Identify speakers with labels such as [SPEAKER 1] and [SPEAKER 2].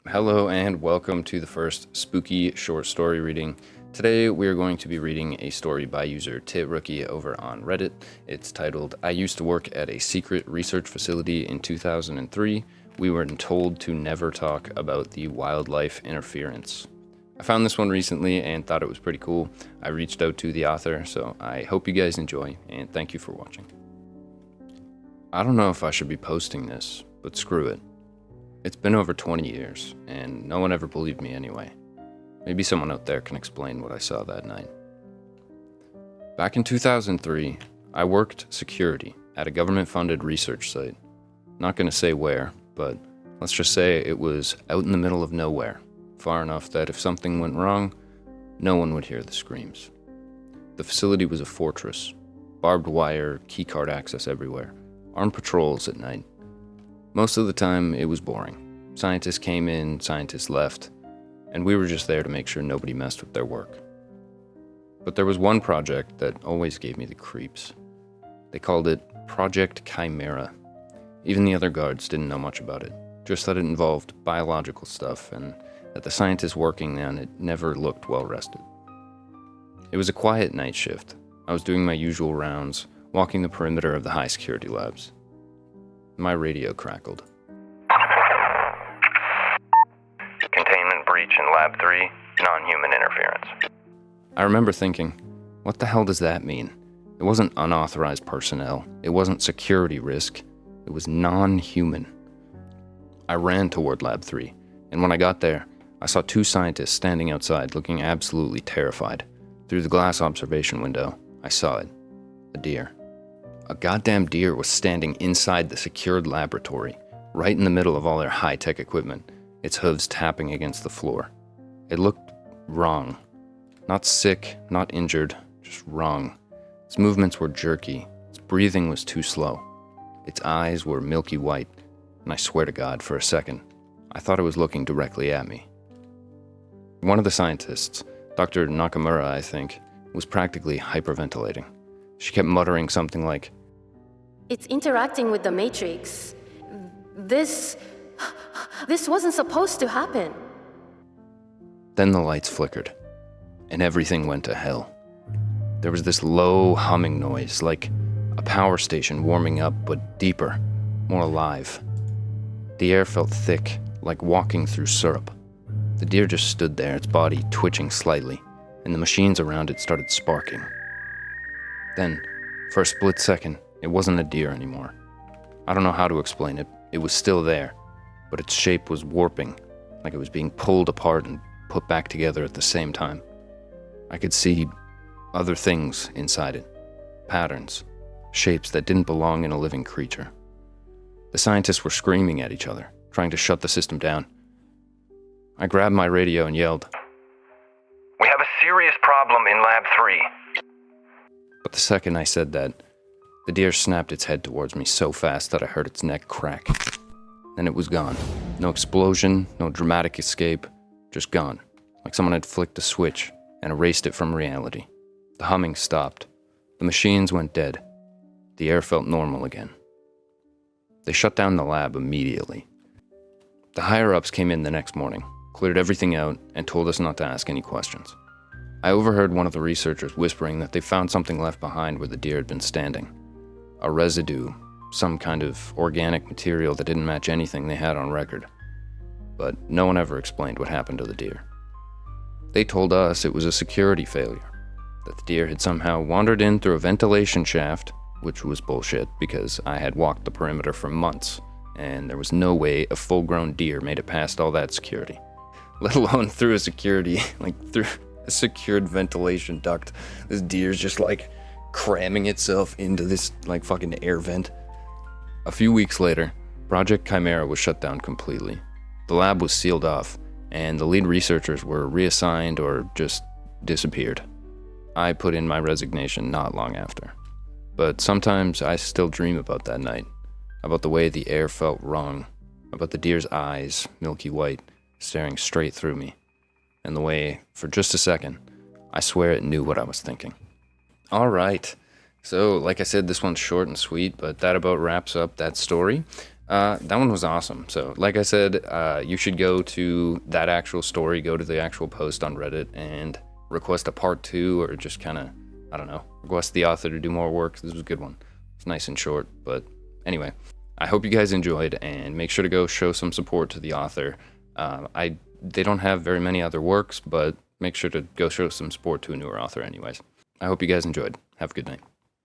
[SPEAKER 1] Hello and welcome to the first spooky short story reading. Today we are going to be reading a story by user TitRookie over on Reddit. It's titled, I used to work at a secret research facility in 2003. We were told to never talk about the wildlife interference. I found this one recently and thought it was pretty cool. I reached out to the author, so I hope you guys enjoy and thank you for watching. I don't know if I should be posting this, but screw it. It's been over 20 years, and no one ever believed me anyway. Maybe someone out there can explain what I saw that night. Back in 2003, I worked security at a government-funded research site. Not gonna say where, but let's just say it was out in the middle of nowhere, far enough that if something went wrong, no one would hear the screams. The facility was a fortress, barbed wire, keycard access everywhere, armed patrols at night. Most of the time, it was boring. Scientists came in, scientists left, and we were just there to make sure nobody messed with their work. But there was one project that always gave me the creeps. They called it Project Chimera. Even the other guards didn't know much about it, just that it involved biological stuff and that the scientists working on it never looked well rested. It was a quiet night shift. I was doing my usual rounds, walking the perimeter of the high security labs. My radio crackled.
[SPEAKER 2] Containment breach in Lab 3, non-human interference.
[SPEAKER 1] I remember thinking, what the hell does that mean? It wasn't unauthorized personnel. It wasn't security risk. It was non-human. I ran toward Lab 3, and when I got there, I saw two scientists standing outside looking absolutely terrified. Through the glass observation window, I saw it. A deer. A goddamn deer was standing inside the secured laboratory, right in the middle of all their high-tech equipment, its hooves tapping against the floor. It looked wrong. Not sick, not injured, just wrong. Its movements were jerky. Its breathing was too slow. Its eyes were milky white, and I swear to God, for a second, I thought it was looking directly at me. One of the scientists, Dr. Nakamura, I think, was practically hyperventilating. She kept muttering something like,
[SPEAKER 3] It's interacting with the Matrix. This wasn't supposed to happen.
[SPEAKER 1] Then the lights flickered, and everything went to hell. There was this low humming noise, like a power station warming up, but deeper, more alive. The air felt thick, like walking through syrup. The deer just stood there, its body twitching slightly, and the machines around it started sparking. Then, for a split second, it wasn't a deer anymore. I don't know how to explain it. It was still there, but its shape was warping, like it was being pulled apart and put back together at the same time. I could see other things inside it, patterns, shapes that didn't belong in a living creature. The scientists were screaming at each other, trying to shut the system down. I grabbed my radio and yelled,
[SPEAKER 2] We have a serious problem in Lab 3.
[SPEAKER 1] But the second I said that, the deer snapped its head towards me so fast that I heard its neck crack. Then it was gone. No explosion, no dramatic escape, just gone, like someone had flicked a switch and erased it from reality. The humming stopped. The machines went dead. The air felt normal again. They shut down the lab immediately. The higher-ups came in the next morning, cleared everything out, and told us not to ask any questions. I overheard one of the researchers whispering that they found something left behind where the deer had been standing. A residue, some kind of organic material that didn't match anything they had on record. But no one ever explained what happened to the deer. They told us it was a security failure, that the deer had somehow wandered in through a ventilation shaft, which was bullshit because I had walked the perimeter for months, and there was no way a full-grown deer made it past all that security, let alone through a through a secured ventilation duct. This deer's just cramming itself into this fucking air vent. A few weeks later, Project Chimera was shut down completely. The lab was sealed off, and the lead researchers were reassigned or just disappeared. I put in my resignation not long after. But sometimes I still dream about that night, about the way the air felt wrong, about the deer's eyes, milky white, staring straight through me. And the way, for just a second, I swear it knew what I was thinking. All right. So, like I said, this one's short and sweet, but that about wraps up that story. That one was awesome. So, like I said, you should go to that actual story, go to the actual post on Reddit, and request a part 2, or just kind of, I don't know, request the author to do more work. This was a good one. It's nice and short, but anyway, I hope you guys enjoyed, and make sure to go show some support to the author. They don't have very many other works, but make sure to go show some support to a newer author anyways. I hope you guys enjoyed. Have a good night.